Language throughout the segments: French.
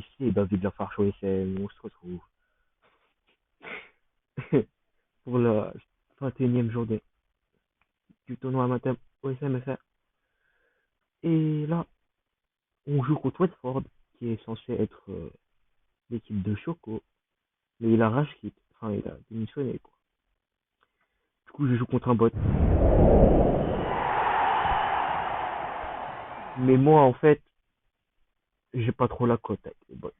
Ici, David Lafarge OSM, on se retrouve pour la 21e journée du tournoi amateur OSM FR. Et là, on joue contre Watford, qui est censé être l'équipe de Choco, mais il a rage quit, enfin il a démissionné quoi. Du coup, je joue contre un bot. Mais moi, en fait, j'ai pas trop la cote avec les bots.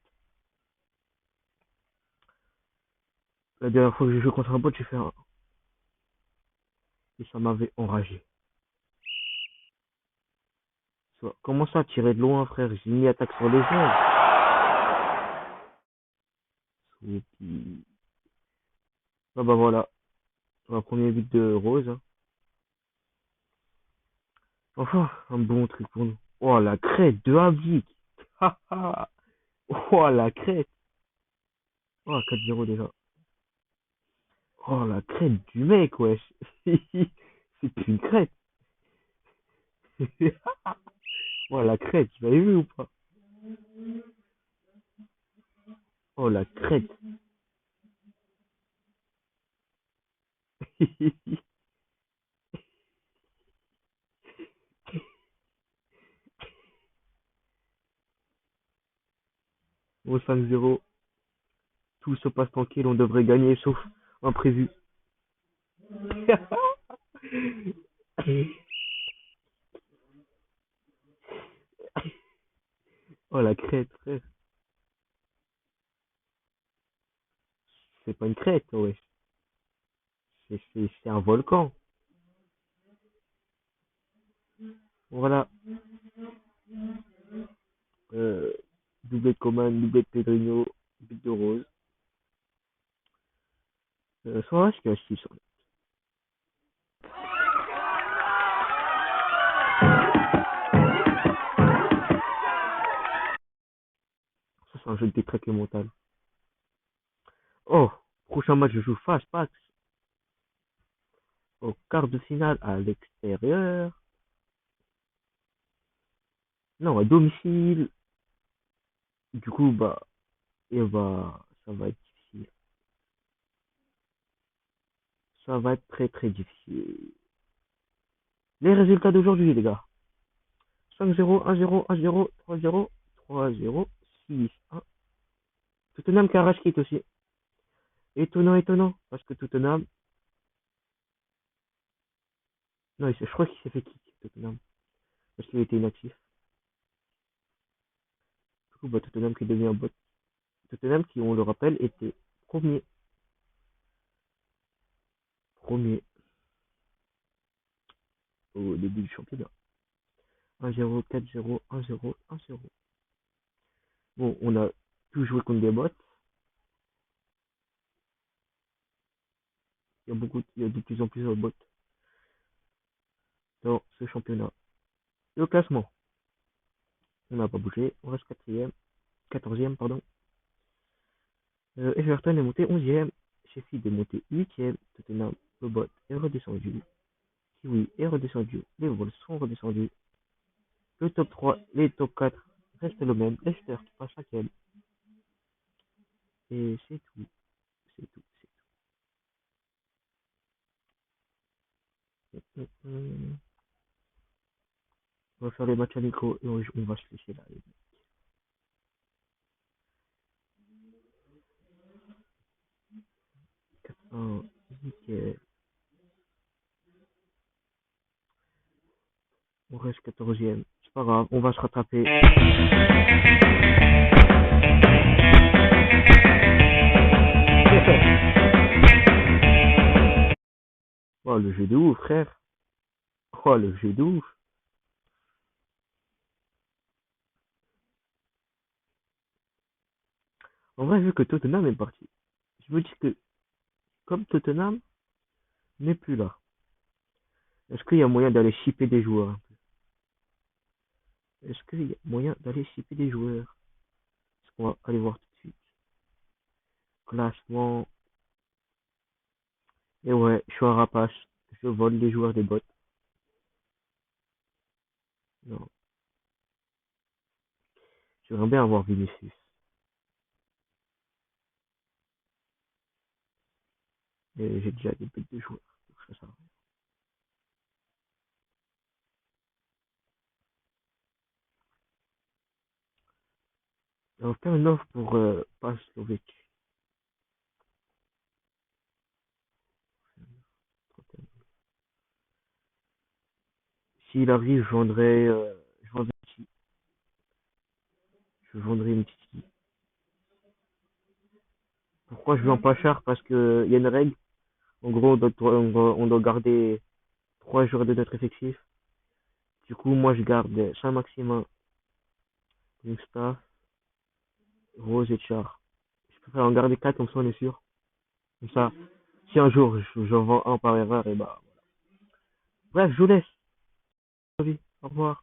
La dernière fois que j'ai joué contre un bot, j'ai fait un. Et ça m'avait enragé. Comment ça, tirer de loin, frère? J'ai mis attaque sur les ailes. Et puis... Ah bah voilà, un premier but de Rose. Hein. Enfin, un bon truc pour nous. Oh, la crête de Havik. Oh, la crête. Oh, 4-0 déjà. Oh, la crête du mec, wesh. C'est plus une crête. Oh, la crête, tu l'avais vu ou pas? Oh, la crête. Au 5-0, tout se passe tranquille, on devrait gagner, sauf imprévu. Oh, la crête, frère. C'est pas une crête, wesh. C'est un volcan. Voilà. Euh, doublé de Coman, doublé de Pedrinho, but de Rose. Sans vache qui a 6 sur ça, c'est un jeu de détraqué mental. Oh, prochain match, je joue face Pax au quart de finale à l'extérieur. Non, à domicile. Du coup, bah, ça va être difficile. Ça va être très très difficile. Les résultats d'aujourd'hui, les gars. 5-0, 1-0, 1-0, 3-0, 3-0, 6-1. Tottenham qui arrache quitte aussi. Étonnant, étonnant. Parce que Tottenham. Non, je crois qu'il s'est fait kick, Tottenham. Parce qu'il était inactif. Du coup, bah, Tottenham qui devient bot. Tottenham qui, on le rappelle, était premier. Premier au début du championnat. 1-0, 4-0, 1-0, 1-0. Bon, on a tout joué contre des bots. Il y a de plus en plus de bots dans ce championnat. Le classement, on n'a pas bougé. On reste quatrième, 14e, pardon. Everton est monté 11e. Sheffield est monté 8e. Tottenham, le bot est redescendu. Kiwi est redescendu. Les Wolves sont redescendus. Le top 3, les top 4 restent le même. Leicester qui passe 5e. Et c'est tout. C'est tout. C'est tout. On va faire les matchs amicaux et on va se laisser là. Nickel. On reste 14e. C'est pas grave, on va se rattraper. Oh, le jeu de ouf, frère. Oh, le jeu de ouf. En vrai, vu que Tottenham est parti, je me dis que comme Tottenham n'est plus là, est-ce qu'il y a moyen d'aller shipper des joueurs? Est-ce qu'il y a moyen d'aller shipper des joueurs? Est-ce qu'on va aller voir tout de suite? Classement. Et ouais, je suis un rapace. Je vole les joueurs des bots. Non, j'aimerais bien avoir Vinicius. Et j'ai déjà des bêtes de joueurs. Donc ça sert à rien. On va faire une offre pour Pavlovic. S'il arrive, je vendrais je vendrais une petite. Pourquoi je vends pas cher? Parce que il y a une règle. En gros, on doit garder 3 joueurs de notre effectif. Du coup, moi, je garde Saint-Maximin, Gustave, Rose et Char. Je préfère en garder 4, comme ça on est sûr. Comme ça, si un jour j'en vends un par erreur, et bah. Bref, je vous laisse. Au revoir.